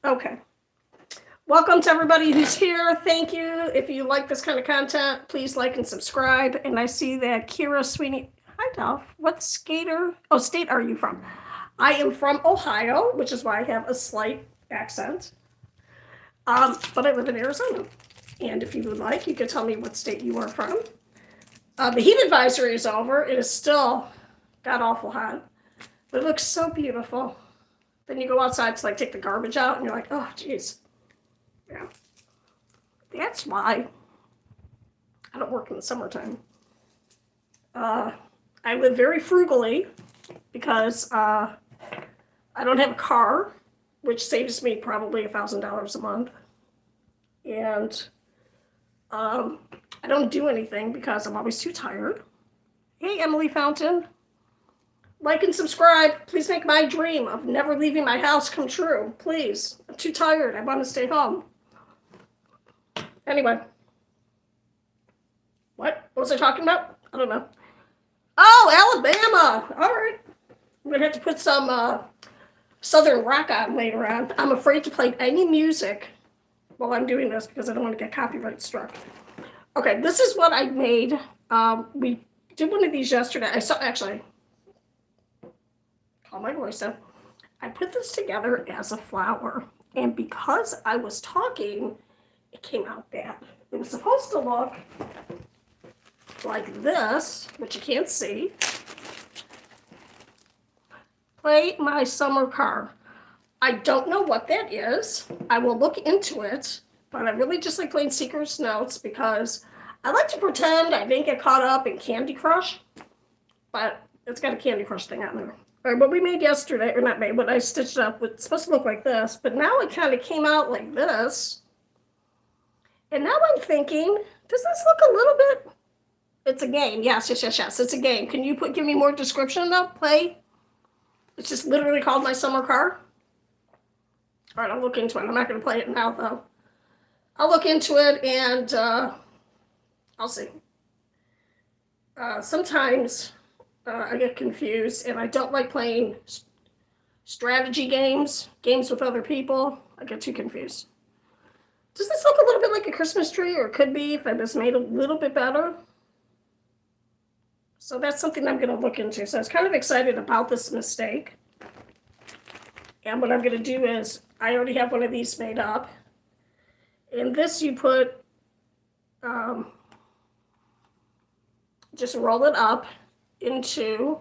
Okay. Welcome to everybody who's here. Thank you. If you like this kind of content, please like and subscribe. And I see that Kira Sweeney. Hi, Dolph. What state are you from? I am from Ohio, which is why I have a slight accent. But I live in Arizona. And if you would like, you could tell me what state you are from. The heat advisory is over. It is still god awful hot. But it looks so beautiful. Then you go outside to take the garbage out and you're like, oh, geez. Yeah. That's why I don't work in the summertime. I live very frugally because I don't have a car, which saves me probably $1,000 a month. And I don't do anything because I'm always too tired. Hey, Emily Fountain. Like and subscribe. Please make my dream of never leaving my house come true. Please. I'm too tired. I want to stay home. Anyway. What was I talking about? I don't know. Oh, Alabama. All right. I'm going to have to put some Southern rock on later on. I'm afraid to play any music while I'm doing this because I don't want to get copyright struck. Okay, this is what I made. We did one of these yesterday. Call my voice up. I put this together as a flower, and because I was talking, it came out bad. It was supposed to look like this, which you can't see. Play my summer car. I don't know what that is. I will look into it, but I really just like playing Secret's Notes because I like to pretend I didn't get caught up in Candy Crush, but it's got a Candy Crush thing on there. All right, what we made yesterday, or not made, but I stitched up, it's supposed to look like this, but now it kind of came out like this. And now I'm thinking, does this look a little bit? It's a game. Yes. It's a game. Can you give me more description though? Play. It's just literally called My Summer Car. All right, I'll look into it. I'm not going to play it now though. I'll look into it and I'll see. Sometimes I get confused and I don't like playing strategy games with other people. I get too confused. Does this look a little bit like a Christmas tree, or it could be if it was made a little bit better? So that's something I'm going to look into. So I was kind of excited about this mistake. And what I'm going to do is, I already have one of these made up. In this you put, just roll it up into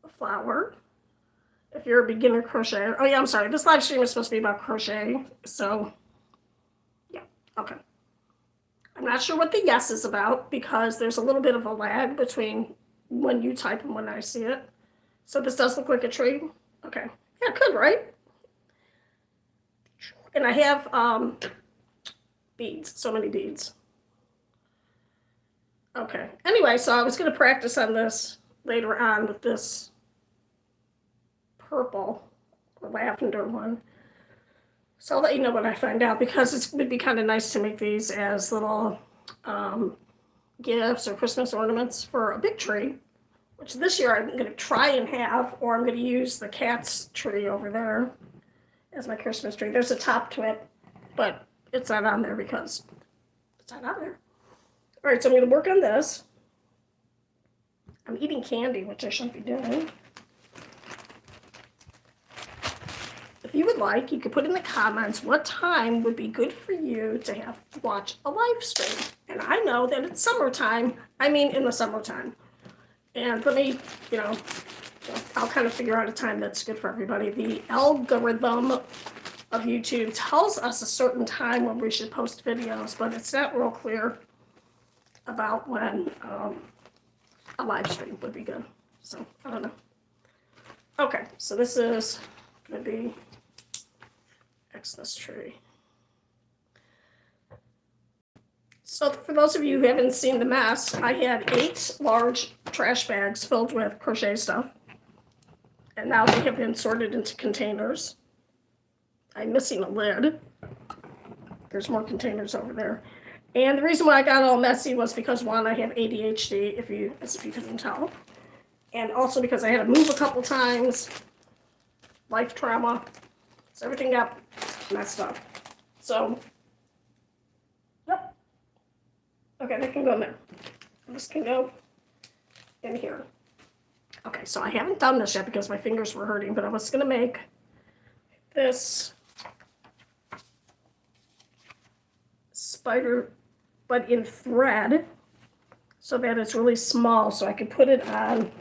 a flower. If you're a beginner crocheter. Oh yeah, I'm sorry. This live stream is supposed to be about crochet. So, yeah, okay. I'm not sure what the yes is about because there's a little bit of a lag between when you type and when I see it. So this does look like a tree. Okay. Yeah, it could, right? And I have beads. So many beads. Okay. Anyway, so I was going to practice on this later on with this purple or lavender one. So I'll let you know when I find out because it would be kind of nice to make these as little gifts or Christmas ornaments for a big tree, which this year I'm going to try and have, or I'm going to use the cat's tree over there as my Christmas tree. There's a top to it, but it's not on there because it's not on there. All right, so I'm going to work on this. I'm eating candy, which I shouldn't be doing. If you would like, you could put in the comments what time would be good for you to watch a live stream. And I know that it's summertime. I mean, in the summertime. And let me, I'll kind of figure out a time that's good for everybody. The algorithm of YouTube tells us a certain time when we should post videos, but it's not real clear about when a live stream would be good. So, I don't know. Okay, so this is going to be Xmas tree. So for those of you who haven't seen the mess, I had 8 large trash bags filled with crochet stuff. And now they have been sorted into containers. I'm missing a lid. There's more containers over there. And the reason why I got all messy was because, one, I have ADHD, as if you couldn't tell. And also because I had to move a couple times. Life trauma. So everything got messed up. So, yep. Okay, they can go in there. This can go in here. Okay, so I haven't done this yet because my fingers were hurting, but I was going to make this spider, but in thread, so that it's really small, so I can put it on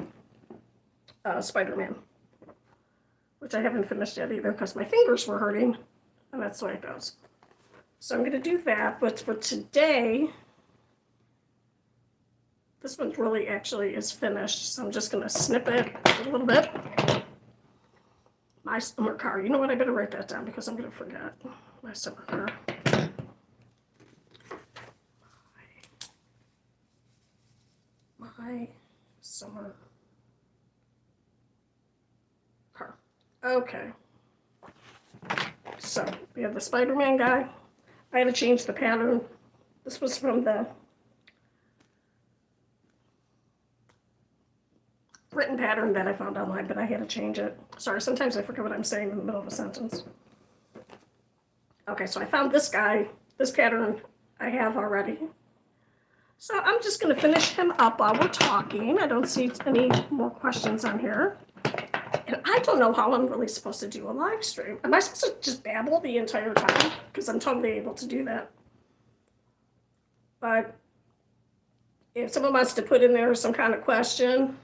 Spider-Man, which I haven't finished yet either because my fingers were hurting, and that's the way it goes. So I'm going to do that, but for today, this one's really actually is finished, so I'm just going to snip it a little bit. My summer car. You know what? I better write that down because I'm going to forget. My summer car. My summer car. Okay. So we have the Spider-Man guy. I had to change the pattern. This was from the written pattern that I found online, but I had to change it. Sorry, sometimes I forget what I'm saying in the middle of a sentence. Okay, so I found this guy, this pattern I have already. So I'm just going to finish him up while we're talking. I don't see any more questions on here. And I don't know how I'm really supposed to do a live stream. Am I supposed to just babble the entire time? Because I'm totally able to do that. But if someone wants to put in there some kind of question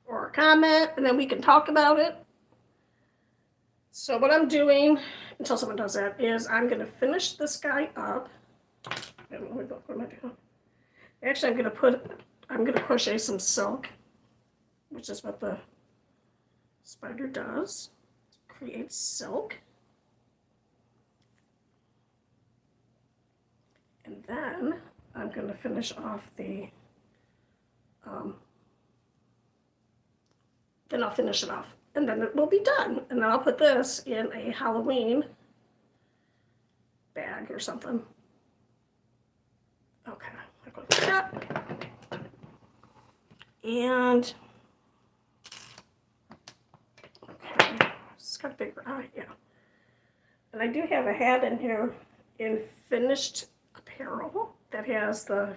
or a comment, and then we can talk about it. So what I'm doing, until someone does that, is I'm going to finish this guy up. What am I doing? Actually, I'm going to crochet some silk, which is what the spider does. Creates silk. And then I'm going to finish off the, then I'll finish it off. And then it will be done. And then I'll put this in a Halloween bag or something. Okay, I'm going to do that. And, okay, it's got a bigger eye, yeah. And I do have a hat in here in finished apparel that has the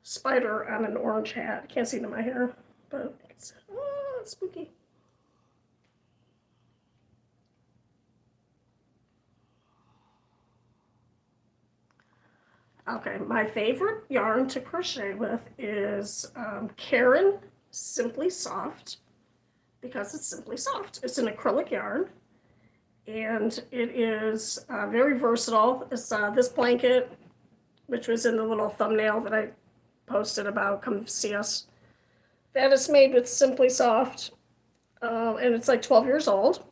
spider on an orange hat. I can't see it in my hair, but it's spooky. Okay, my favorite yarn to crochet with is Karen Simply Soft, because it's simply soft. It's an acrylic yarn, and it is very versatile. It's this blanket, which was in the little thumbnail that I posted about, come see us. That is made with Simply Soft, and it's like 12 years old,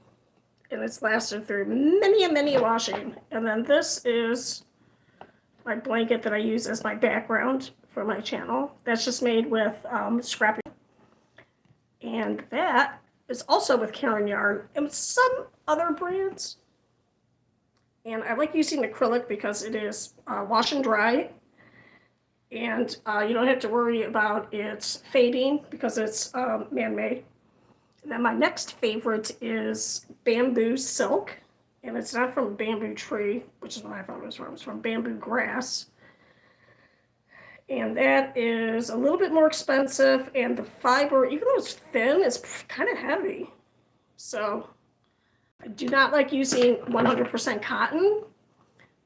and it's lasted through many washing. And then this is my blanket that I use as my background for my channel. That's just made with scrappy. And that is also with Karen yarn and some other brands. And I like using acrylic because it is wash and dry. And you don't have to worry about it fading because it's man-made. And then my next favorite is bamboo silk. And it's not from a bamboo tree, which is what I thought it was from. It's from bamboo grass. And that is a little bit more expensive. And the fiber, even though it's thin, it's kind of heavy. So I do not like using 100% cotton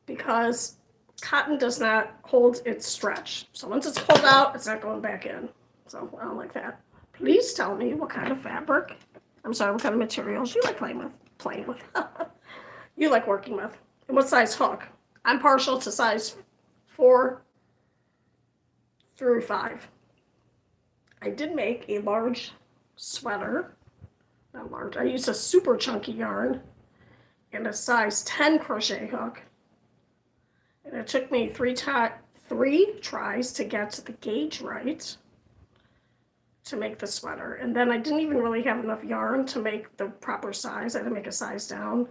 because cotton does not hold its stretch. So once it's pulled out, it's not going back in. So I don't like that. Please tell me what kind of fabric, what kind of materials you like playing with. You like working with, and what size hook. I'm partial to size 4 through 5. I did make a large sweater, not large, I used a super chunky yarn and a size 10 crochet hook, and it took me 3 tries to get the gauge right to make the sweater. And then I didn't even really have enough yarn to make the proper size. I had to make a size down.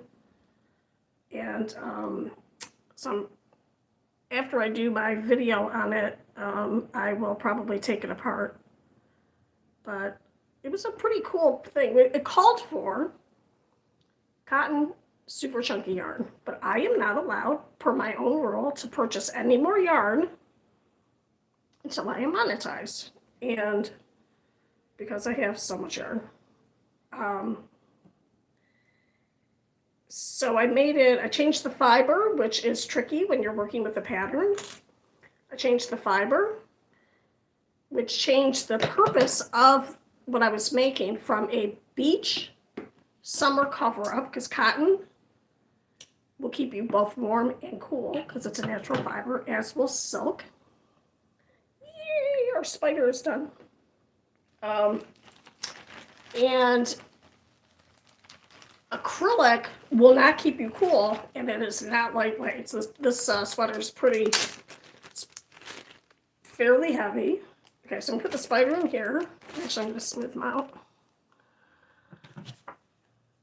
And so after I do my video on it, I will probably take it apart. But it was a pretty cool thing. It called for cotton super chunky yarn, but I am not allowed, per my own rule, to purchase any more yarn until I am monetized. And because I have so much yarn. So I changed the fiber, which is tricky when you're working with a pattern. I changed the fiber, which changed the purpose of what I was making from a beach summer cover-up, because cotton will keep you both warm and cool because it's a natural fiber, as will silk. Yay, our spider is done. And acrylic will not keep you cool, and it is not lightweight. So this sweater is fairly heavy. Okay, so I'm gonna put the spider in here. Actually, I'm gonna smooth them out.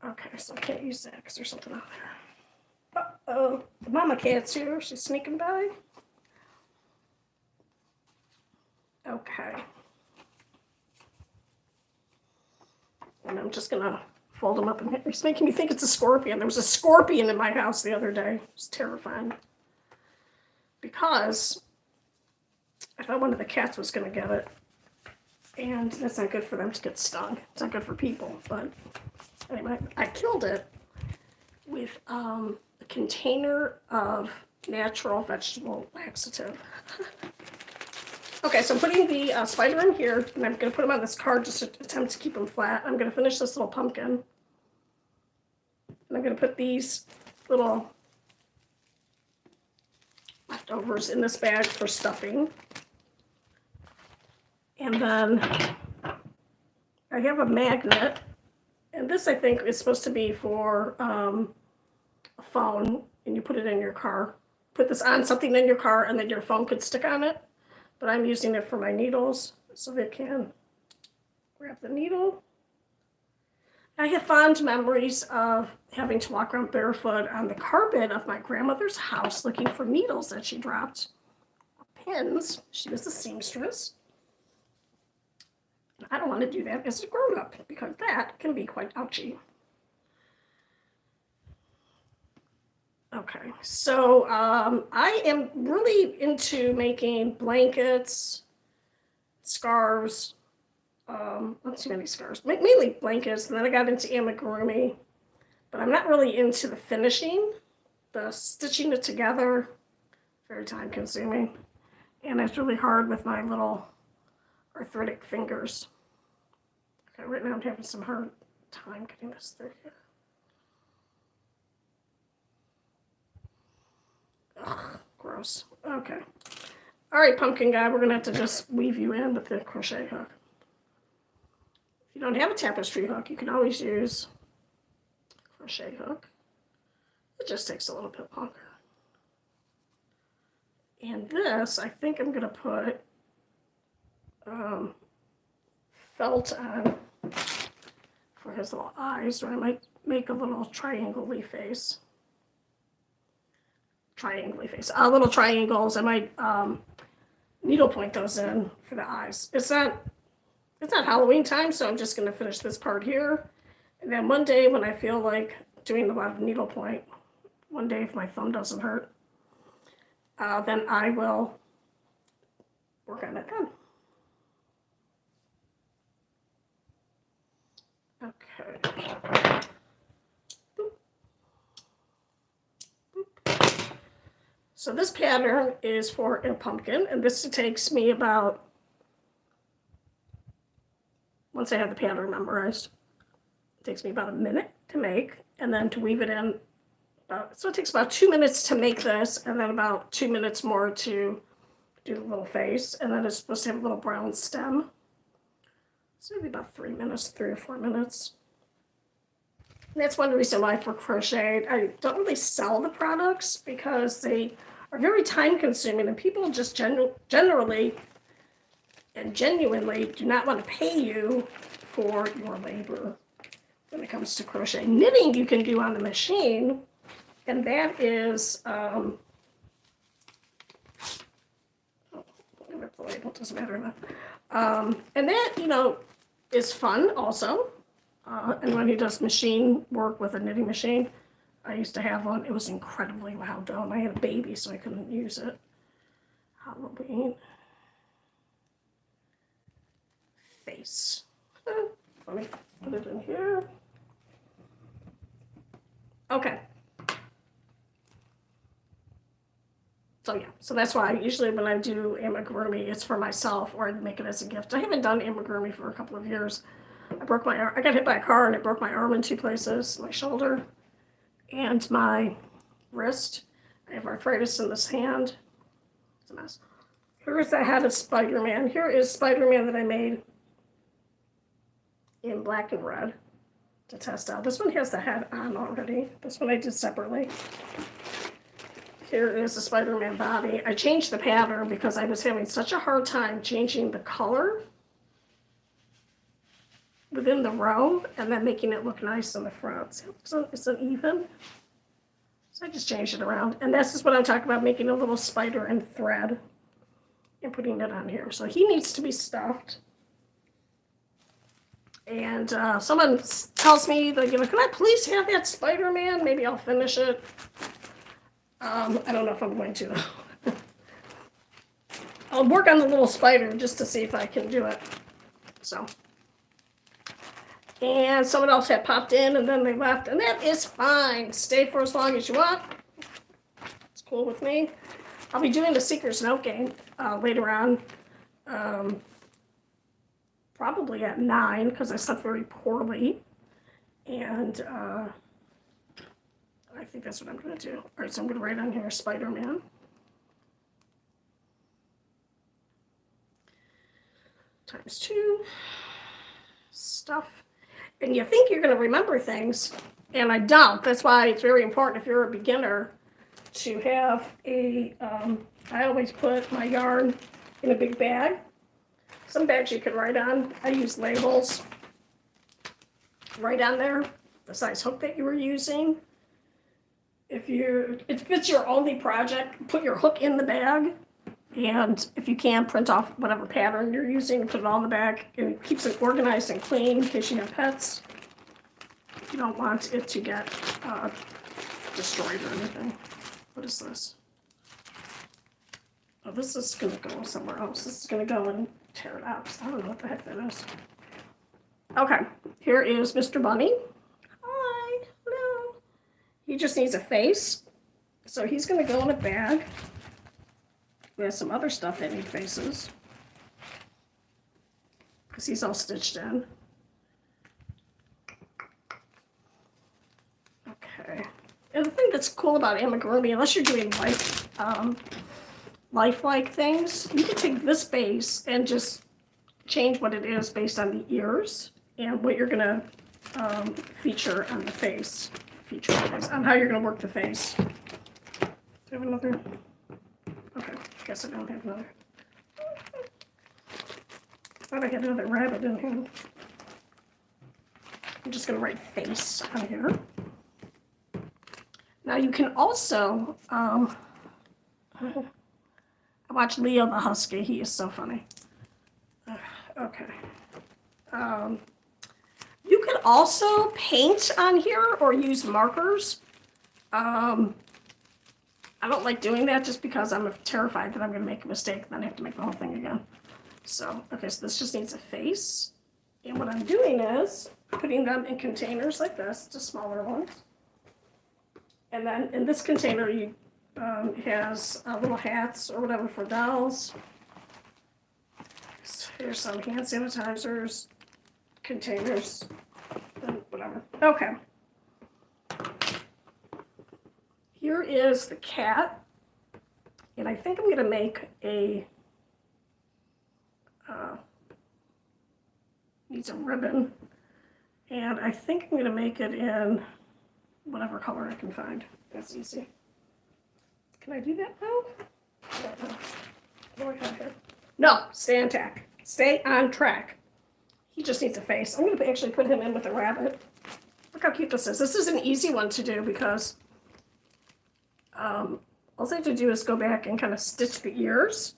Okay, so I can't use that because there's something on there. Uh-oh, the mama cat's here. She's sneaking by. Okay. And I'm just gonna fold them up, and it's making me think it's a scorpion. There was a scorpion in my house the other day. It was terrifying. Because I thought one of the cats was gonna get it. And that's not good for them to get stung. It's not good for people, but anyway, I killed it with a container of natural vegetable laxative. Okay, so I'm putting the spider in here, and I'm going to put him on this card just to attempt to keep him flat. I'm going to finish this little pumpkin. And I'm going to put these little leftovers in this bag for stuffing. And then I have a magnet, and this I think is supposed to be for a phone, and you put it in your car. Put this on something in your car, and then your phone could stick on it. But I'm using it for my needles, so they can grab the needle. I have fond memories of having to walk around barefoot on the carpet of my grandmother's house looking for needles that she dropped, pins. She was a seamstress. I don't want to do that as a grown-up because that can be quite ouchy. Okay, so I am really into making blankets, scarves, not too many scarves, mainly blankets, and then I got into amigurumi, but I'm not really into the finishing, the stitching it together, very time consuming, and it's really hard with my little arthritic fingers. Okay, right now I'm having some hard time getting this through here. Ugh, gross. Okay. All right, pumpkin guy, we're going to have to just weave you in with the crochet hook. If you don't have a tapestry hook, you can always use a crochet hook. It just takes a little bit longer. And this, I think I'm going to put felt on for his little eyes, or I might make a little triangle-y face. Little triangles. I might needle point those in for the eyes. It's not Halloween time, so I'm just going to finish this part here. And then one day when I feel like doing a lot of needle point, one day if my thumb doesn't hurt, then I will work on it then. Okay. So this pattern is for a pumpkin, and this takes me about, once I have the pattern memorized, it takes me about a minute to make, and then to weave it in. So it takes about 2 minutes to make this, and then about 2 minutes more to do the little face, and then it's supposed to have a little brown stem. So maybe about 3 or 4 minutes. And that's one reason why for crochet, I don't really sell the products because they are very time consuming, and people just generally and genuinely do not want to pay you for your labor when it comes to crochet. Knitting you can do on the machine, and that is, oh, rip the label, doesn't matter enough. And that, is fun also. And when he does machine work with a knitting machine, I used to have one. It was incredibly loud though, and I had a baby, so I couldn't use it. Halloween face. Let me put it in here. Okay. So yeah, so that's why usually when I do amigurumi, it's for myself or I make it as a gift. I haven't done amigurumi for a couple of years. I broke my arm. I got hit by a car and it broke my arm in 2 places, my shoulder and my wrist. I have arthritis in this hand. It's a mess. Here's the head of Spider-Man. Here is Spider-Man that I made in black and red to test out. This one has the head on already. This one I did separately. Here is the Spider-Man body. I changed the pattern because I was having such a hard time changing the color within the row and then making it look nice on the front. So it's uneven. So I just changed it around. And this is what I'm talking about, making a little spider and thread and putting it on here. So he needs to be stuffed. And someone tells me, that, can I please have that Spider-Man? Maybe I'll finish it. I don't know if I'm going to. I'll work on the little spider just to see if I can do it. So. And someone else had popped in and then they left. And that is fine. Stay for as long as you want. It's cool with me. I'll be doing the Seeker's Note game later on. Probably at 9 because I slept very poorly. And I think that's what I'm going to do. All right, so I'm going to write on here Spider-Man. Times 2. Stuff. And you think you're going to remember things, and I don't. That's why it's very important if you're a beginner to have a, I always put my yarn in a big bag. Some bags you can write on. I use labels. Write on there the size hook that you were using. If it's your only project, put your hook in the bag. And if you can, print off whatever pattern you're using, put it all in the bag. And it keeps it organized and clean in case you have pets. You don't want it to get destroyed or anything. What is this? Oh, this is going to go somewhere else. This is going to go and tear it up. I don't know what the heck that is. Okay, here is Mr. Bunny. Hi, hello. He just needs a face. So he's going to go in a bag. There's some other stuff that need faces. Because he's all stitched in. Okay. And the thing that's cool about amigurumi, unless you're doing lifelike things, you can take this base and just change what it is based on the ears and what you're going to feature on the face. On how you're going to work the face. Do I have another? Okay, guess I don't have another. Thought I had another rabbit in here. I'm just going to write face on here. Now you can also, I watch Leo the Husky. He is so funny. Okay. You can also paint on here or use markers. I don't like doing that just because I'm terrified that I'm going to make a mistake and then I have to make the whole thing again. So, okay, so this just needs a face. And what I'm doing is putting them in containers like this, just smaller ones. And then in this container, you has little hats or whatever for dolls. Here's some hand sanitizers, containers, and whatever. Okay. Here is the cat, and I think I'm going to make a, needs a ribbon, and I think I'm going to make it in whatever color I can find. That's easy. Can I do that now? What do I have here? No, stay on track. Stay on track. He just needs a face. I'm going to actually put him in with a rabbit. Look how cute this is. This is an easy one to do because all I have to do is go back and kind of stitch the ears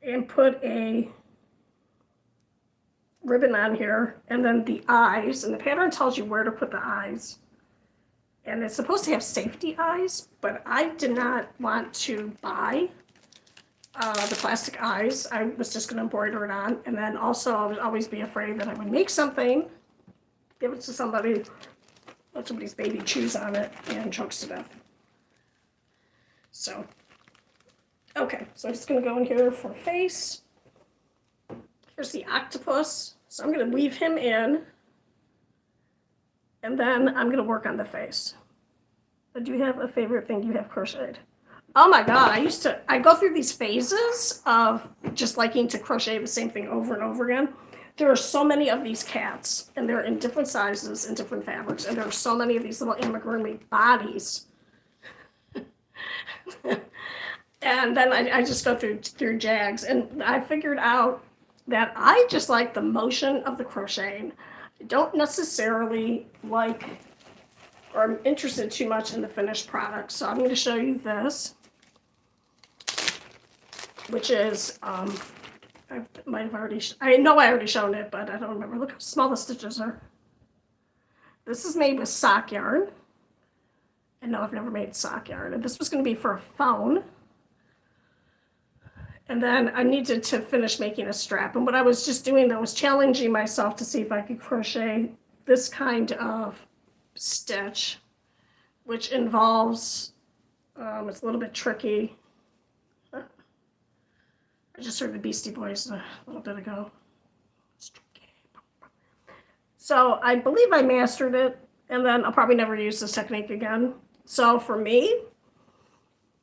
and put a ribbon on here and then the eyes. And the pattern tells you where to put the eyes. and it's supposed to have safety eyes, but I did not want to buy the plastic eyes. I was just going to embroider it on, and then also I would always be afraid that I would make something, give it to somebody, let somebody's baby chews on it, and chokes to death. So, okay, so I'm just going to go in here for face. Here's the octopus. So I'm going to weave him in, and then I'm going to work on the face. Do you have a favorite thing you have crocheted? Oh my God, I go through these phases of just liking to crochet the same thing over and over again. There are so many of these cats, and they're in different sizes and different fabrics, and there are so many of these little amigurumi bodies. And then I just go through jags, and I figured out that I just like the motion of the crocheting. I don't necessarily like, or I'm interested too much in the finished product. So I'm going to show you this, which is, I might have already, I know I already shown it, but I don't remember. Look how small the stitches are. This is made with sock yarn. And no, I've never made sock yarn. And this was going to be for a phone. And then I needed to finish making a strap. And what I was just doing, I was challenging myself to see if I could crochet this kind of stitch, which involves, it's a little bit tricky. I just heard the Beastie Boys a little bit ago. It's tricky. So I believe I mastered it, and then I'll probably never use this technique again. So for me,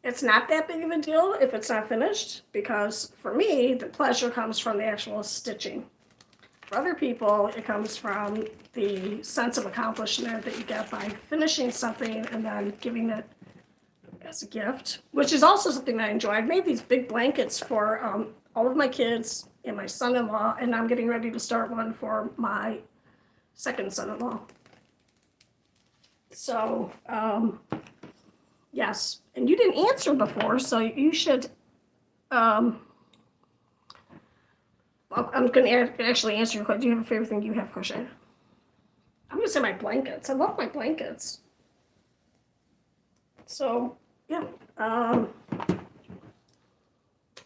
it's not that big of a deal if it's not finished, because for me, the pleasure comes from the actual stitching. For other people, it comes from the sense of accomplishment that you get by finishing something and then giving it as a gift, which is also something that I enjoy. I've made these big blankets for all of my kids and my son-in-law, and I'm getting ready to start one for my second son-in-law. So, yes, and you didn't answer before, so you should, well, I'm going to actually answer your question. Do you have a favorite thing you have crocheted? I'm going to say my blankets. I love my blankets. So, yeah. I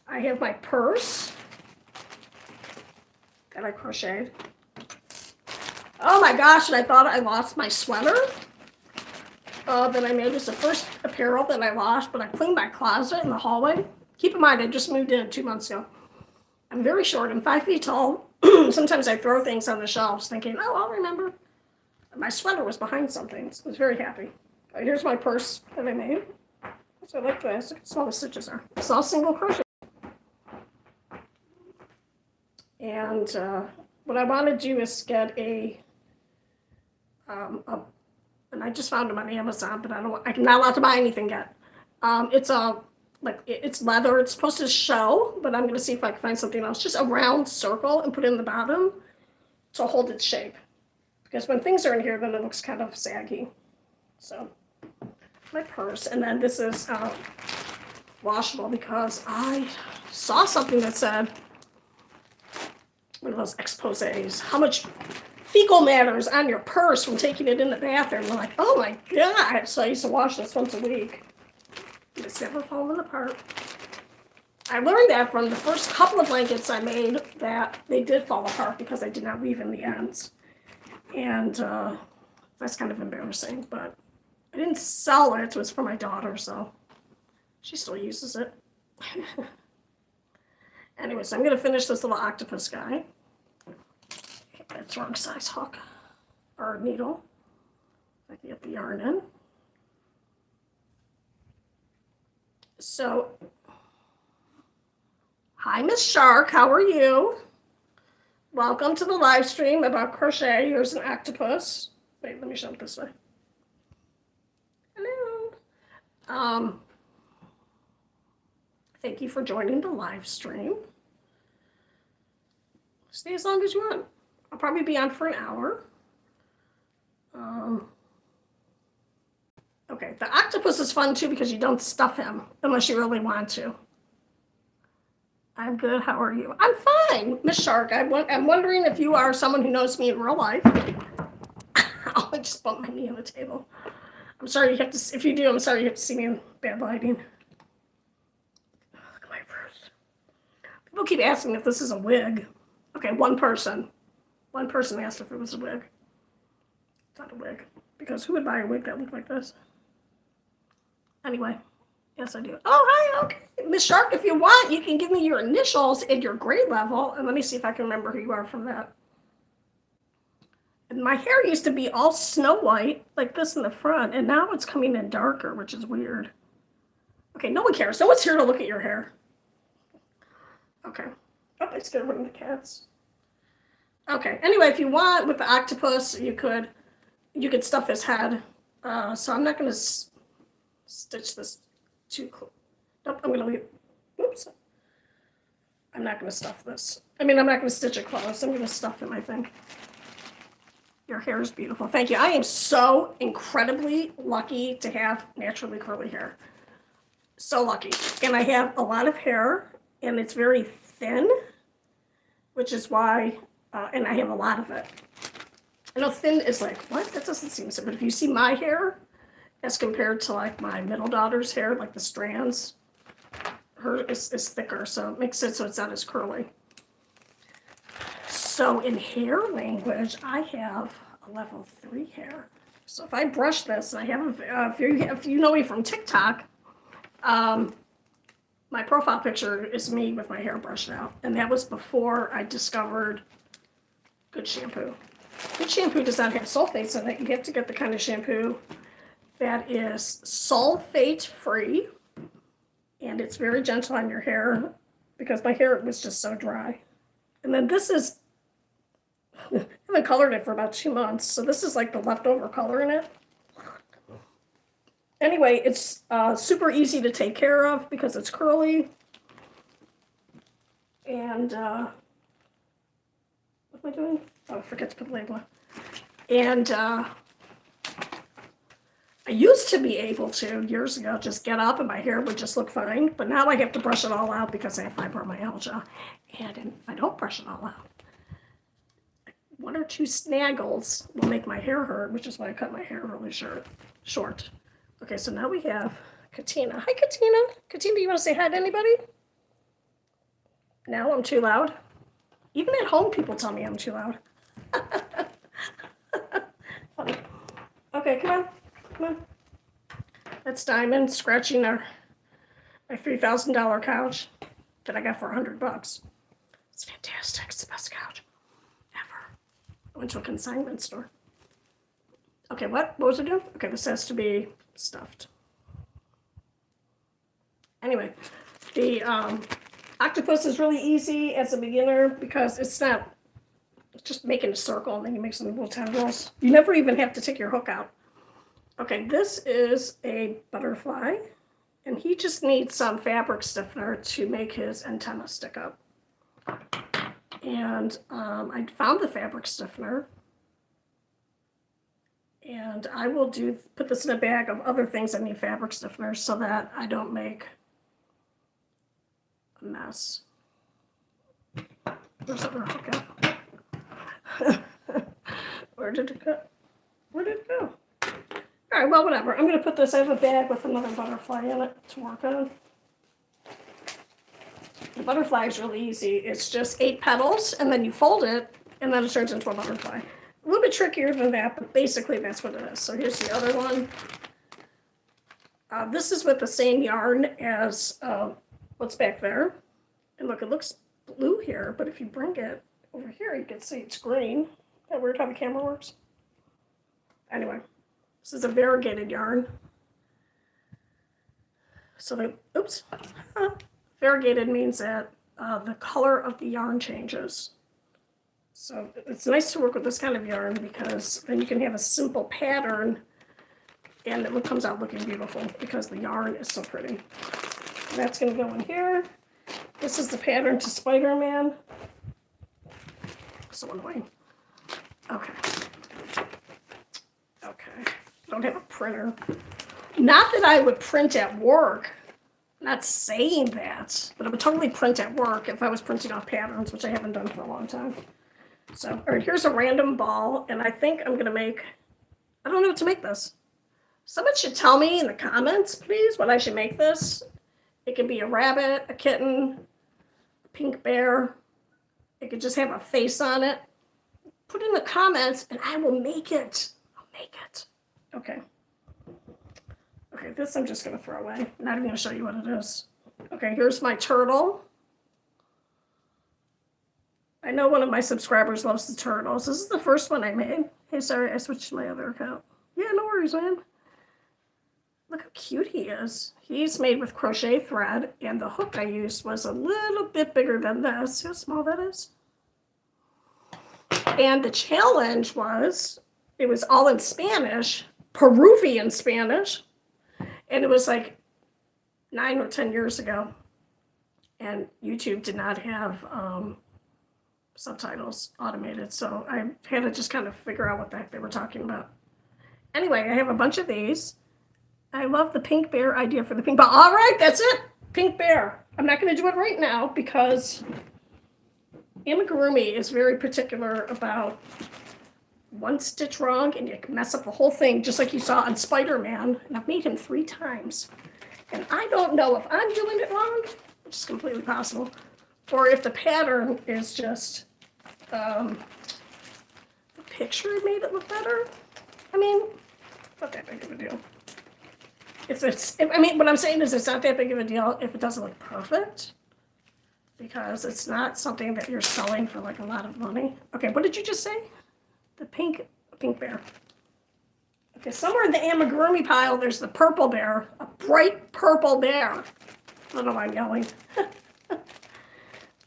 have my purse that I crocheted. Oh my gosh, and I thought I lost my sweater that I made. It was the first apparel that I lost, but I cleaned my closet in the hallway. Keep in mind, I just moved in 2 months ago. I'm very short. I'm 5 feet tall. Sometimes I throw things on the shelves thinking, oh, I'll remember. My sweater was behind something, so I was very happy. Here's my purse that I made. So I like this. Look how small the stitches are. It's all single crochet. And what I want to do is get and I just found them on Amazon, but I'm not allowed to buy anything yet. It's leather. It's supposed to show, but I'm going to see if I can find something else. Just a round circle and put it in the bottom to hold its shape. Because when things are in here, then it looks kind of saggy. So, my purse. And then this is washable because I saw something that said, one of those exposés, how much fecal matter is on your purse from taking it in the bathroom. I'm like, oh my God. So I used to wash this once a week. It's never fallen apart. I learned that from the first couple of blankets I made that they did fall apart because I did not weave in the ends. And that's kind of embarrassing, but I didn't sell it. It was for my daughter, so she still uses it. Anyways, I'm going to finish this little octopus guy. That's the wrong size hook or needle. I can get the yarn in. So, hi, Miss Shark. How are you? Welcome to the live stream about crochet. Here's an octopus. Wait, let me show it this way. Hello. Thank you for joining the live stream. Stay as long as you want. I'll probably be on for an hour. Okay, the octopus is fun too because you don't stuff him unless you really want to. I'm good. How are you? I'm fine, Miss Shark. I'm wondering if you are someone who knows me in real life. Oh, I just bumped my knee on the table. I'm sorry you have to, if you do, I'm sorry you have to see me in bad lighting. Look at my first. People keep asking if this is a wig. Okay, one person. One person asked if it was a wig. It's not a wig. Because who would buy a wig that looked like this? Anyway, yes I do. Oh, hi, okay. Miss Shark, if you want, you can give me your initials and your grade level, and let me see if I can remember who you are from that. And my hair used to be all snow white, like this in the front, and now it's coming in darker, which is weird. Okay, no one cares. No one's here to look at your hair. Okay. Oh, I scared one of the cats. Okay, anyway, if you want, with the octopus, you could stuff his head. So I'm not going to stitch this too close. Nope, I'm going to leave. Oops. I'm not going to stuff this. I mean, I'm not going to stitch it close. I'm going to stuff him, I think. Your hair is beautiful. Thank you. I am so incredibly lucky to have naturally curly hair. So lucky. And I have a lot of hair, and it's very thin, which is why, and I have a lot of it. I know thin is like, what? That doesn't seem so, but if you see my hair as compared to like my middle daughter's hair, like the strands, her is thicker, so it makes sense so it's not as curly. So in hair language, I have a level 3 hair. So if I brush this, and I have, if you know me from TikTok, my profile picture is me with my hair brushed out. And that was before I discovered good shampoo. Good shampoo does not have sulfates in it. You have to get the kind of shampoo that is sulfate free. And it's very gentle on your hair because my hair was just so dry. And then this is, I haven't colored it for about 2 months, so this is like the leftover color in it. Anyway, it's super easy to take care of because it's curly. And what am I doing? Oh, I forget to put the label on. And I used to be able to, years ago, just get up and my hair would just look fine. But now I have to brush it all out because I have fibromyalgia. And if I don't brush it all out, 1 or 2 snaggles will make my hair hurt, which is why I cut my hair really short. Okay, so now we have Katina. Hi, Katina. Katina, do you want to say hi to anybody? No, I'm too loud. Even at home, people tell me I'm too loud. Funny. Okay, come on. Come on. That's Diamond scratching my $3,000 couch that I got for $100. It's fantastic. It's the best couch ever. I went to a consignment store. Okay, what was it doing? Okay, this has to be stuffed. Anyway, the octopus is really easy as a beginner because it's just making a circle and then you make some little tendrils. You never even have to take your hook out. Okay, this is a butterfly, and he just needs some fabric stiffener to make his antenna stick up. And I found the fabric stiffener, and I will put this in a bag of other things that need fabric stiffener so that I don't make a mess. Where's the hook at? Where did it go? Where did it go? All right, well, whatever. I'm going to put this, I have a bag with another butterfly in it to work on. The butterfly is really easy. It's just 8 petals, and then you fold it, and then it turns into a butterfly. A little bit trickier than that, but basically that's what it is. So here's the other one. This is with the same yarn as what's back there. And look, it looks blue here, but if you bring it over here, you can see it's green. Isn't that weird how the camera works? Anyway. This is a variegated yarn. So variegated means that the color of the yarn changes. So it's nice to work with this kind of yarn because then you can have a simple pattern and it comes out looking beautiful because the yarn is so pretty. And that's going to go in here. This is the pattern to Spider-Man. So annoying. Okay. Don't have a printer. Not that I would print at work. I'm not saying that, but I would totally print at work if I was printing off patterns, which I haven't done for a long time. So, all right, here's a random ball, and I think I'm gonna make, I don't know what to make this. Someone should tell me in the comments, please, what I should make this. It could be a rabbit, a kitten, a pink bear. It could just have a face on it. Put in the comments and I will make it. I'll make it. Okay. Okay, this I'm just going to throw away. I'm not even going to show you what it is. Okay, here's my turtle. I know one of my subscribers loves the turtles. This is the first one I made. Hey, sorry, I switched to my other account. Yeah, no worries, man. Look how cute he is. He's made with crochet thread, and the hook I used was a little bit bigger than this. See how small that is? And the challenge was, it was all in Spanish, Peruvian Spanish, and it was like 9 or 10 years ago, and YouTube did not have subtitles automated, so I had to just kind of figure out what the heck they were talking about. Anyway, I have a bunch of these. I love the pink bear idea for the pink ball. All right, that's it. Pink bear. I'm not going to do it right now because amigurumi is very particular about one stitch wrong and you can mess up the whole thing, just like you saw on Spider-Man. And I've made him 3 times. And I don't know if I'm doing it wrong, which is completely possible, or if the pattern is just the picture made it look better. I mean, not that big of a deal. What I'm saying is it's not that big of a deal if it doesn't look perfect, because it's not something that you're selling for like a lot of money. Okay, what did you just say? The pink bear. Okay, somewhere in the amigurumi pile, there's the purple bear, a bright purple bear. I don't know why I'm yelling.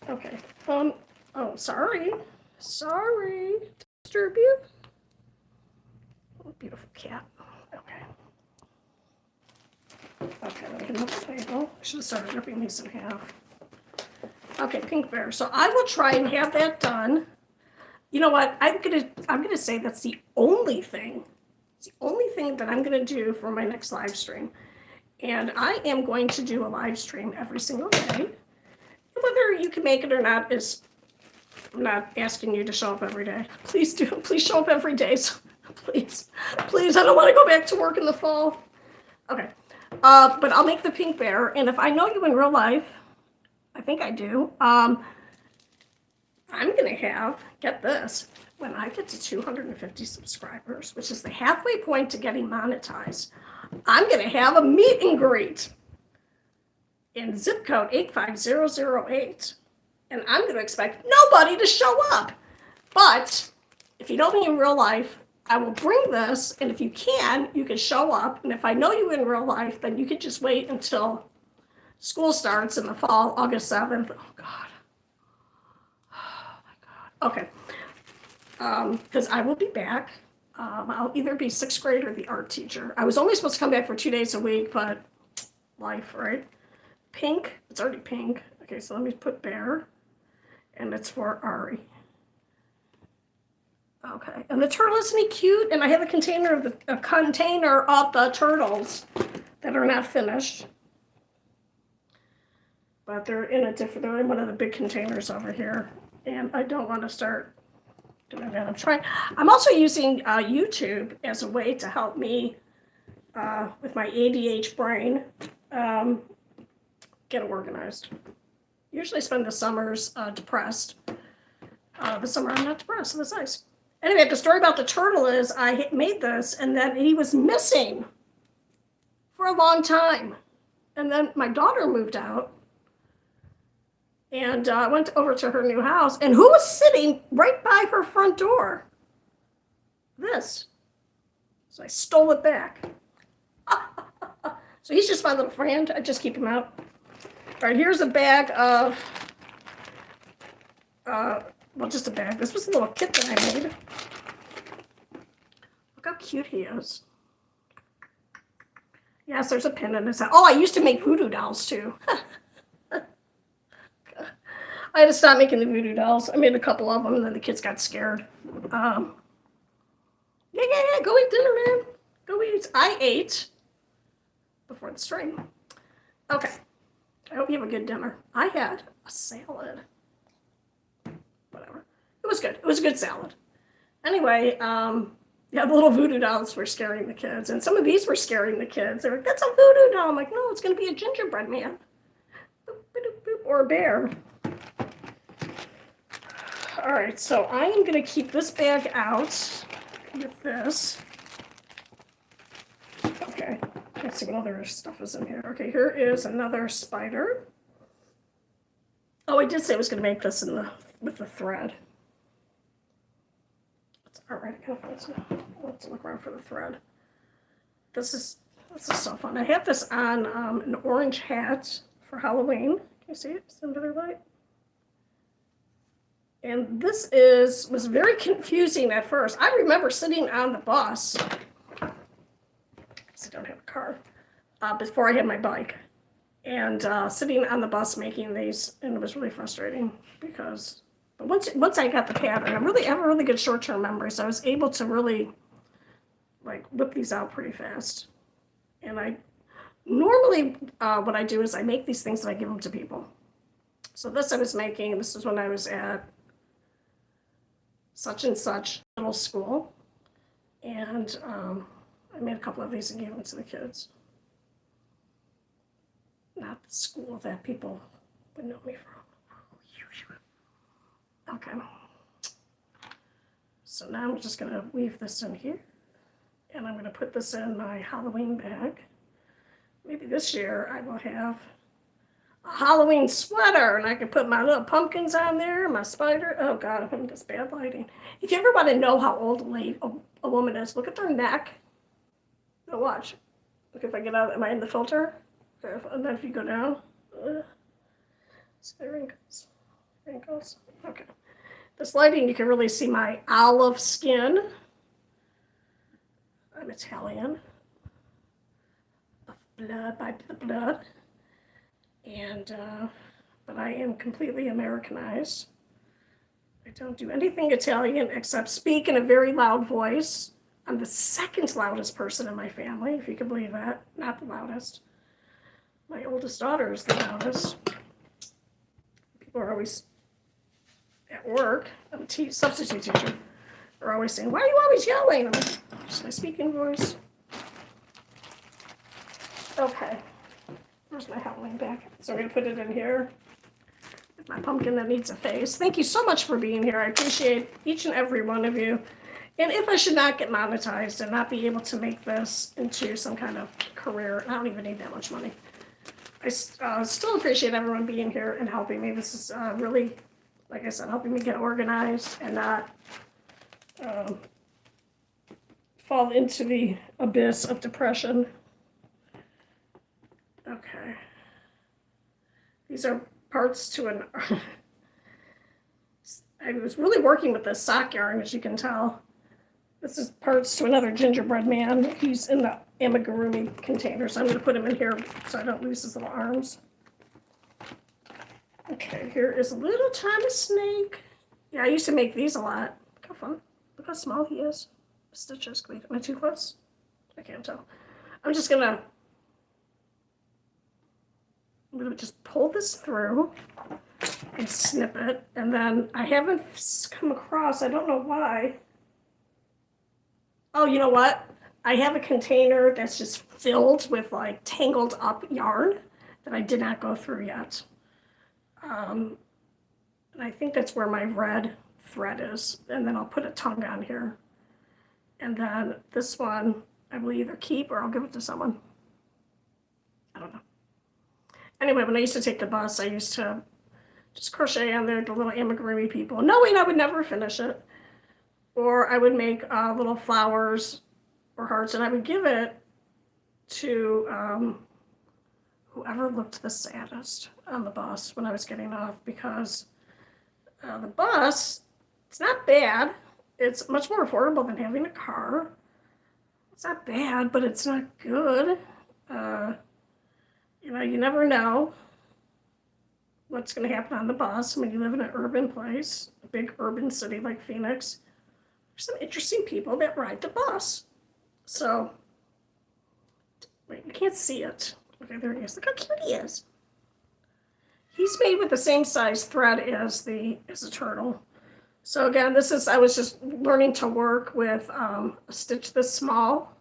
Okay. Oh, sorry. Sorry. Disturb you? Oh, beautiful cat. Okay. Okay, let me get another table. I should have started ripping these in half. Okay, pink bear. So I will try and have that done. You know what? I'm gonna say that's the only thing. It's the only thing that I'm gonna do for my next live stream. And I am going to do a live stream every single day. Whether you can make it or not is, I'm not asking you to show up every day. Please do. Please show up every day. So, please. Please, I don't want to go back to work in the fall. Okay. But I'll make the pink bear. And if I know you in real life, I think I do, I'm going to have, get this, when I get to 250 subscribers, which is the halfway point to getting monetized, I'm going to have a meet and greet in zip code 85008. And I'm going to expect nobody to show up. But if you know me in real life, I will bring this. And if you can show up. And if I know you in real life, then you can just wait until school starts in the fall, August 7th. Oh, God. Oh, my God. Okay. Because I will be back. I'll either be 6th grade or the art teacher. I was only supposed to come back for 2 days a week, but life, right? Pink, it's already pink. Okay, so let me put bear, and it's for Ari. Okay, and the turtle, isn't he cute? And I have a container of the turtles that are not finished, but they're in one of the big containers over here, and I don't want to start doing that. I'm also using YouTube as a way to help me with my ADHD brain. Get organized. Usually I spend the summers depressed. The summer I'm not depressed, so that's nice. Anyway, the story about the turtle is I made this and then he was missing for a long time. And then my daughter moved out and I went over to her new house, and who was sitting right by her front door? This. So I stole it back. So he's just my little friend. I just keep him out. All right, here's a bag of, just a bag. This was a little kit that I made. Look how cute he is. Yes, there's a pin in his head. Oh, I used to make voodoo dolls too. I had to stop making the voodoo dolls. I made a couple of them, and then the kids got scared. Yeah, go eat dinner, man. Go eat. I ate before the stream. Okay. I hope you have a good dinner. I had a salad. Whatever. It was good. It was a good salad. Anyway, Yeah, the little voodoo dolls were scaring the kids. And some of these were scaring the kids. They're like, that's a voodoo doll. I'm like, no, it's going to be a gingerbread man. Boop, boop, boop, or a bear. All right, so I am going to keep this bag out with this. Okay, let's see what other stuff is in here. Okay, here is another spider. Oh, I did say I was going to make this with the thread. All right, I gotta find some. Let's look around for the thread. This is so fun. I have this on an orange hat for Halloween. Can you see it? It's under the light. And this was very confusing at first. I remember sitting on the bus. I don't have a car. Before I had my bike. And sitting on the bus making these, and it was really frustrating because, but once I got the pattern, I have a really good short-term memory, so I was able to really like whip these out pretty fast. And I normally what I do is I make these things and I give them to people. So this I was making. This is when I was at such and such middle school, and I made a couple of these and gave them to the kids. Not the school that people would know me from. Okay. So now I'm just going to weave this in here. And I'm going to put this in my Halloween bag. Maybe this year I will have a Halloween sweater. And I can put my little pumpkins on there, my spider. Oh, God, I'm in this bad lighting. If you ever want to know how old a woman is, look at their neck. Now watch. Look if I get out. Am I in the filter? And then if you go down. See, wrinkles. Wrinkles. Okay. This lighting, you can really see my olive skin. I'm Italian. Of blood, by the blood. And, but I am completely Americanized. I don't do anything Italian except speak in a very loud voice. I'm the second loudest person in my family, if you can believe that. Not the loudest. My oldest daughter is the loudest. People are always at work. I'm a substitute teacher. They're always saying, "Why are you always yelling?" I'm like, just my speaking voice. Okay. Where's my Halloween bag? So I'm going to put it in here. With my pumpkin that needs a face. Thank you so much for being here. I appreciate each and every one of you. And if I should not get monetized and not be able to make this into some kind of career, I don't even need that much money. I still appreciate everyone being here and helping me. This is really, like I said, helping me get organized and not fall into the abyss of depression. Okay. These are parts to an... I was really working with this sock yarn, as you can tell. This is parts to another gingerbread man. He's in the amigurumi container, so I'm going to put him in here so I don't lose his little arms. Okay, here is a little tiny snake. Yeah, I used to make these a lot. Look how fun. Look how small he is. Stitches. Am I too close? I can't tell. I'm gonna just pull this through and snip it. And then I haven't come across, I don't know why. Oh, you know what? I have a container that's just filled with like tangled up yarn that I did not go through yet. And I think that's where my red thread is. And then I'll put a tongue on here. And then this one I will either keep or I'll give it to someone. I don't know. Anyway, when I used to take the bus, I used to just crochet on there, the little amigurumi people, knowing I would never finish it. Or I would make little flowers or hearts, and I would give it to whoever looked the saddest on the bus when I was getting off, because the bus, it's not bad. It's much more affordable than having a car. It's not bad, but it's not good. You never know what's going to happen on the bus when you live in an urban place, a big urban city like Phoenix. There's some interesting people that ride the bus. So, wait, you can't see it. Okay, there he is. Look how cute he is. He's made with the same size thread as the turtle. So again, I was just learning to work with a stitch this small.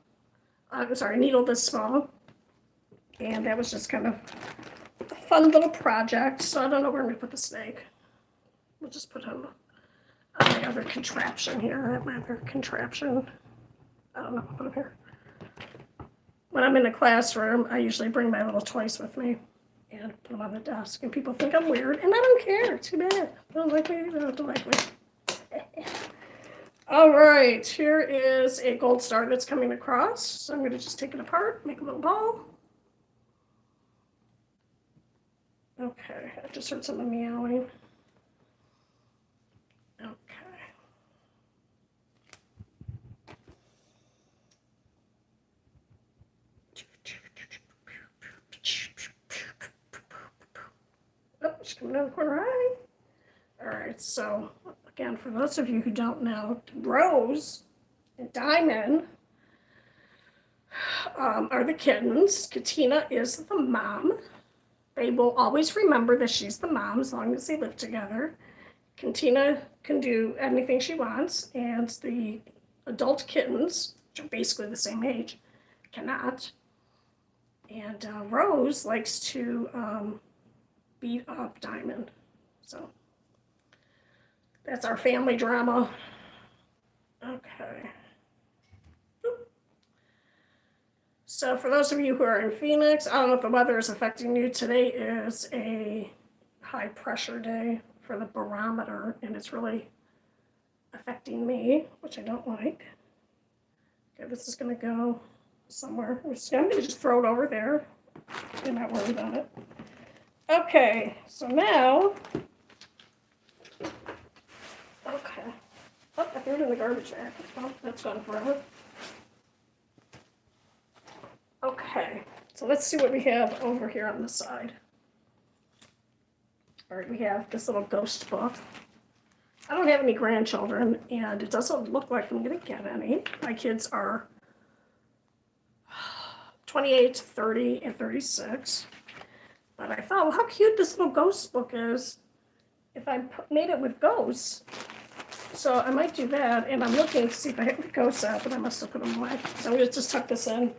I'm sorry, a needle this small. And that was just kind of a fun little project. So I don't know where I'm going to put the snake. We'll just put him on my other contraption here. I have my other contraption. I don't know, I'll put him here. When I'm in the classroom, I usually bring my little toys with me and put them on the desk. And people think I'm weird, and I don't care. Too bad. Don't like me, they don't like me. All right, here is a gold star that's coming across. So I'm going to just take it apart, make a little ball. Okay, I just heard someone meowing. Okay. Oh, she's coming down the corner. Hi. All right, so again, for those of you who don't know, Rose and Diamond are the kittens. Katina is the mom. They will always remember that she's the mom as long as they live together. Katina can do anything she wants, and the adult kittens, which are basically the same age, cannot. And Rose likes to beat up Diamond. So that's our family drama. Okay. So for those of you who are in Phoenix, I don't know if the weather is affecting you. Today is a high pressure day for the barometer, and it's really affecting me, which I don't like. Okay, this is going to go somewhere. I'm going to just throw it over there. I'm not worried about it. Okay, so now, okay. Oh, I threw it in the garbage bag. Well, that's gone forever. Okay, so let's see what we have over here on the side. All right, we have this little ghost book. I don't have any grandchildren, and it doesn't look like I'm going to get any. My kids are 28, 30, and 36. But I thought, well, how cute this little ghost book is if I made it with ghosts. So I might do that, and I'm looking to see if I have the ghosts out, but I must have put them away. So I'm going to just tuck this in,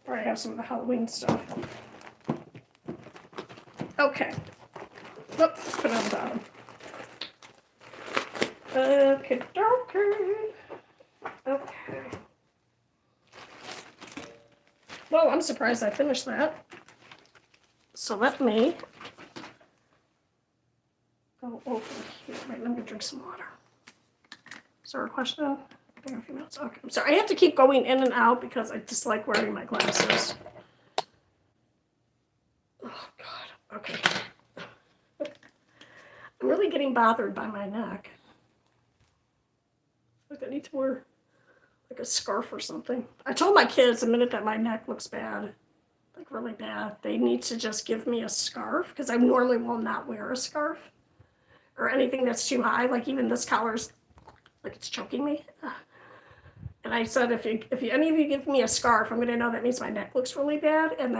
where I have some of the Halloween stuff. Okay. Oh, let's put it on the bottom. Okay, okay. Well, I'm surprised I finished that. So let me go over here. Wait, let me drink some water. Is there a question? A few minutes. Okay, I'm sorry. I have to keep going in and out because I dislike wearing my glasses. Oh, God. Okay. I'm really getting bothered by my neck. Like I need to wear like a scarf or something. I told my kids the minute that my neck looks bad, like really bad, they need to just give me a scarf because I normally will not wear a scarf or anything that's too high. Like even this collar's like it's choking me. And I said, if any of you give me a scarf, I'm going to know that means my neck looks really bad, and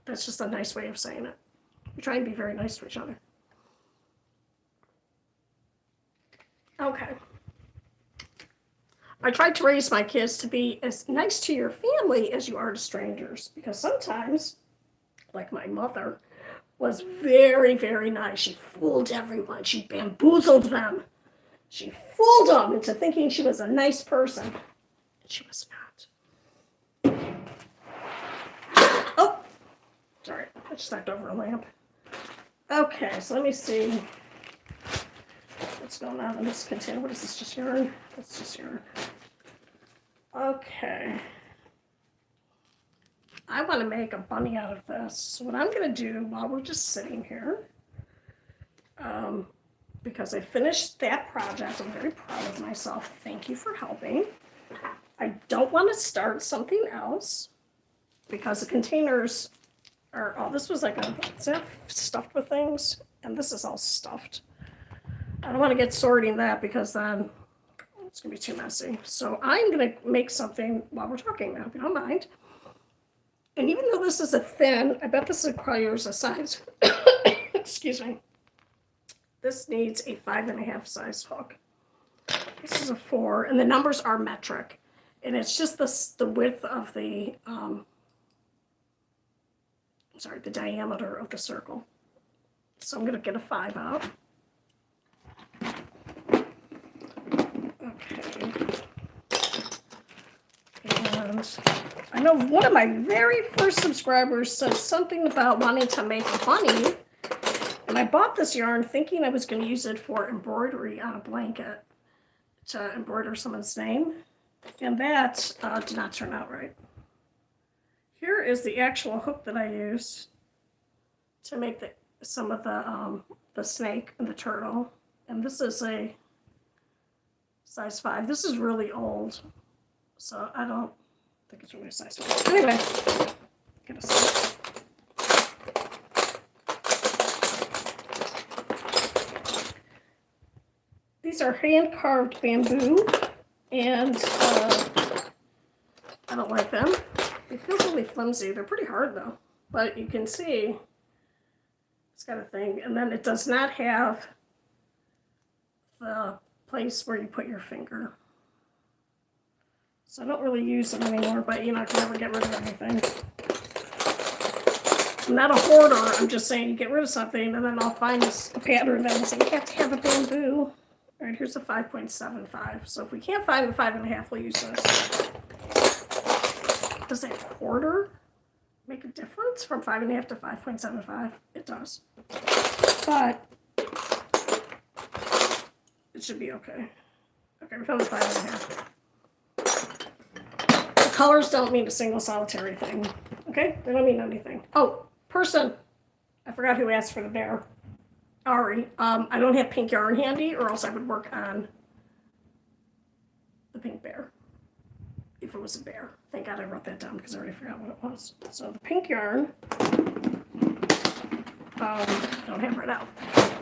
that's just a nice way of saying it. We try and be very nice to each other. Okay. I tried to raise my kids to be as nice to your family as you are to strangers, because sometimes, like my mother, was very, very nice. She fooled everyone. She bamboozled them. She fooled them into thinking she was a nice person. And she was not. Oh, sorry. I just knocked over a lamp. Okay, so let me see what's going on in this container. What is this, just yarn? That's just yarn. Okay. I want to make a bunny out of this. So what I'm going to do while we're just sitting here, because I finished that project, I'm very proud of myself. Thank you for helping. I don't want to start something else because the containers are all, this was like is that stuffed with things? And this is all stuffed. I don't want to get sorting that because then it's going to be too messy. So I'm going to make something while we're talking now, if you don't mind. And even though this is a thin, I bet this requires a size, excuse me, this needs a 5.5 size hook. This is a 4, and the numbers are metric. And it's just the width of the, the diameter of the circle. So I'm going to get a 5 out. Okay. And I know one of my very first subscribers said something about wanting to make a bunny. And I bought this yarn thinking I was going to use it for embroidery on a blanket to embroider someone's name. And that did not turn out right. Here is the actual hook that I used to make some of the snake and the turtle. And this is a size 5. This is really old, so I don't think it's really a size 5. Anyway, get a size. These are hand-carved bamboo, and I don't like them. They feel really flimsy. They're pretty hard though, but you can see it's got a thing, and then it does not have the place where you put your finger. So I don't really use them anymore, but you know, I can never get rid of anything. I'm not a hoarder, I'm just saying you get rid of something and then I'll find a pattern that will say you have to have a bamboo. All right, here's a 5.75. So if we can't find the 5.5, we'll use this. Does that quarter make a difference from 5.5 to 5.75? It does. But it should be okay. Okay, we found the 5.5. The colors don't mean a single solitary thing. Okay? They don't mean anything. Oh, person. I forgot who asked for the bear. Ari. I don't have pink yarn handy, or else I would work on the pink bear. If it was a bear. Thank God I wrote that down because I already forgot what it was. So the pink yarn, don't have it right now.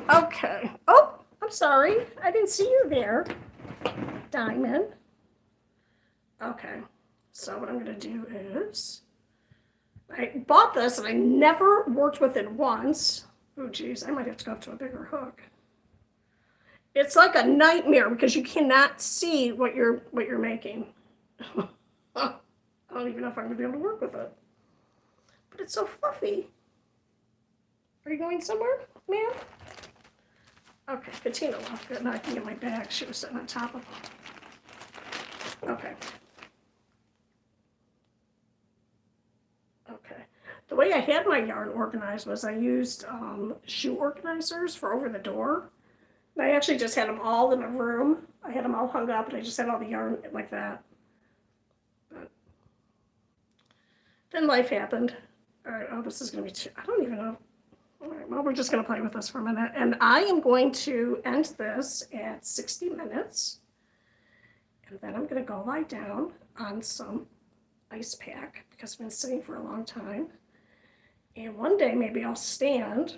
Okay. Oh, I'm sorry. I didn't see you there, Diamond. Okay. So what I'm going to do is, I bought this and I never worked with it once. Oh, geez. I might have to go up to a bigger hook. It's like a nightmare because you cannot see what you're making. I don't even know if I'm going to be able to work with it. But it's so fluffy. Are you going somewhere, ma'am? Okay, Katina left it. Now I can get my bag. She was sitting on top of it. Okay. Okay. The way I had my yarn organized was I used shoe organizers for over the door. And I actually just had them all in a room. I had them all hung up, and I just had all the yarn like that. But then life happened. All right, oh, this is going to be too, I don't even know. All right, well, we're just going to play with this for a minute. And I am going to end this at 60 minutes. And then I'm going to go lie down on some ice pack because I've been sitting for a long time. And one day maybe I'll stand.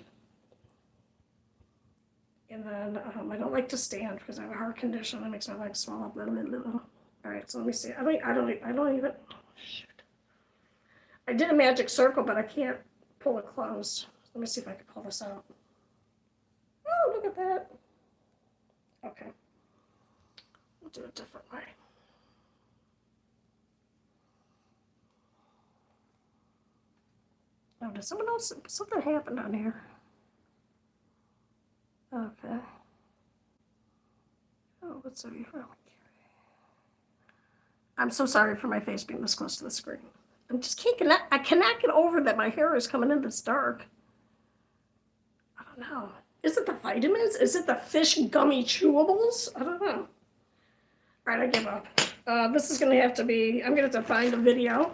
And then I don't like to stand because I have a heart condition that makes my legs swell up. All right, so let me see. I don't even. Oh, shoot. I did a magic circle, but I can't pull it closed. Let me see if I can pull this out. Oh, look at that. Okay. We'll do it a different way. Oh, did someone else? Something happened on here. Okay. Oh, what's over here? I'm so sorry for my face being this close to the screen. I cannot get over that my hair is coming in this dark. I don't know. Is it the vitamins? Is it the fish gummy chewables? I don't know. All right, I give up. This is going to have to be, I'm going to have to find a video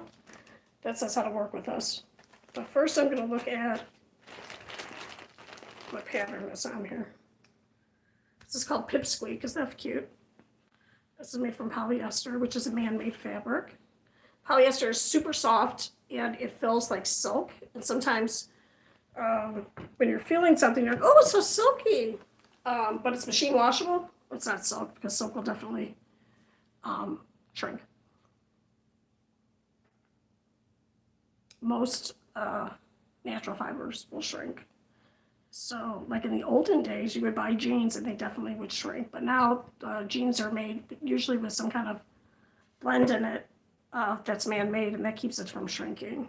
that says how to work with this. But first I'm going to look at what pattern is on here. This is called Pipsqueak. Isn't that cute? This is made from polyester, which is a man-made fabric. Polyester is super soft and it feels like silk. And sometimes when you're feeling something, you're like, oh, it's so silky. But it's machine washable. It's not silk because silk will definitely shrink. Most natural fibers will shrink. So like in the olden days, you would buy jeans and they definitely would shrink. But now jeans are made usually with some kind of blend in it that's man-made, and that keeps it from shrinking.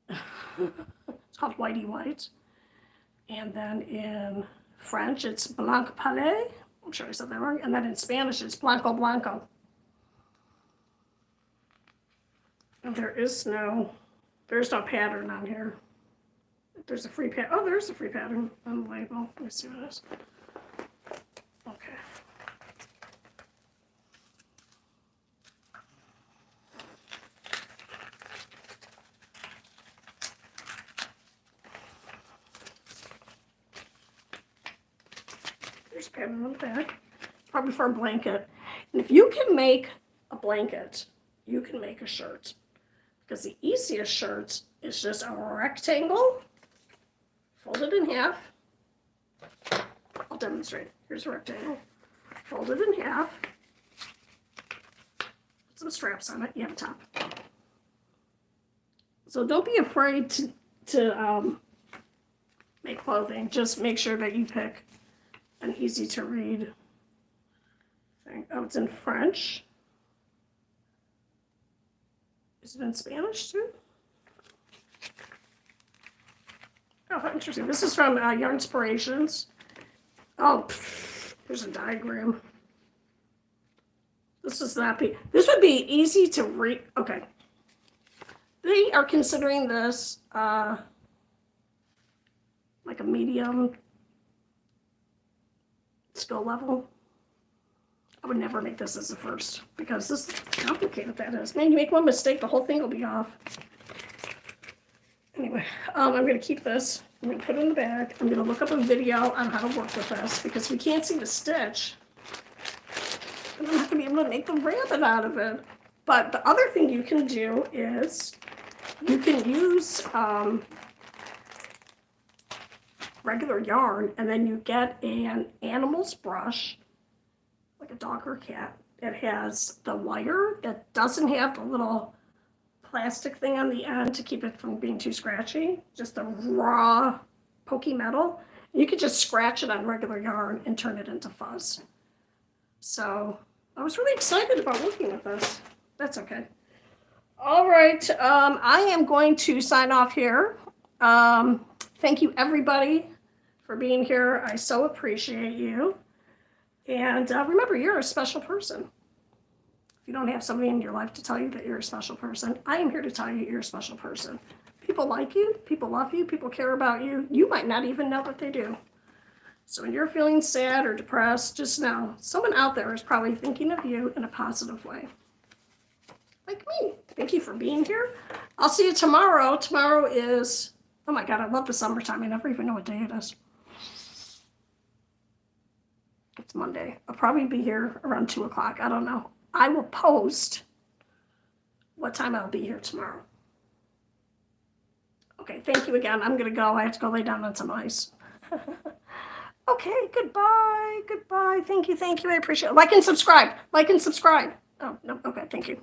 It's called Whitey White. And then in French, it's Blanc Palais. I'm sure I said that wrong. And then in Spanish, it's Blanco Blanco. And there's no pattern on here. There's a free pattern. Oh, there's a free pattern on the label. Let me see what it is. Okay. There's a pattern on the back. Probably for a blanket. And if you can make a blanket, you can make a shirt. Because the easiest shirt is just a rectangle, folded in half. I'll demonstrate. Here's a rectangle, folded in half. Put some straps on it. You have a top. So don't be afraid to make clothing. Just make sure that you pick an easy to read thing. Oh, it's in French. Is it in Spanish too? Oh, how interesting. This is from Yarn Inspirations. Oh, here's a diagram. This would be easy to read. Okay. They are considering this like a medium skill level. I would never make this as a first because this is how complicated that is. Man, you make one mistake, the whole thing will be off. Anyway, I'm going to keep this. I'm going to put it in the bag. I'm going to look up a video on how to work with this because we can't see the stitch. And I'm not going to be able to make the rabbit out of it. But the other thing you can do is you can use regular yarn and then you get an animal's brush, like a dog or cat, that has the wire that doesn't have the little plastic thing on the end to keep it from being too scratchy, just the raw pokey metal. You could just scratch it on regular yarn and turn it into fuzz. So I was really excited about working with this. That's okay. All right, I am going to sign off here. Thank you everybody for being here. I so appreciate you. And remember, you're a special person. If you don't have somebody in your life to tell you that you're a special person, I am here to tell you you're a special person. People like you, people love you, people care about you. You might not even know what they do. So when you're feeling sad or depressed, just know someone out there is probably thinking of you in a positive way. Like me. Thank you for being here. I'll see you tomorrow. Tomorrow is, oh my God, I love the summertime. I never even know what day it is. It's Monday. I'll probably be here around 2 o'clock. I don't know. I will post what time I'll be here tomorrow. Okay, thank you again. I'm going to go. I have to go lay down on some ice. Okay, goodbye. Goodbye. Thank you. I appreciate it. Like and subscribe. Oh, no. Okay, thank you.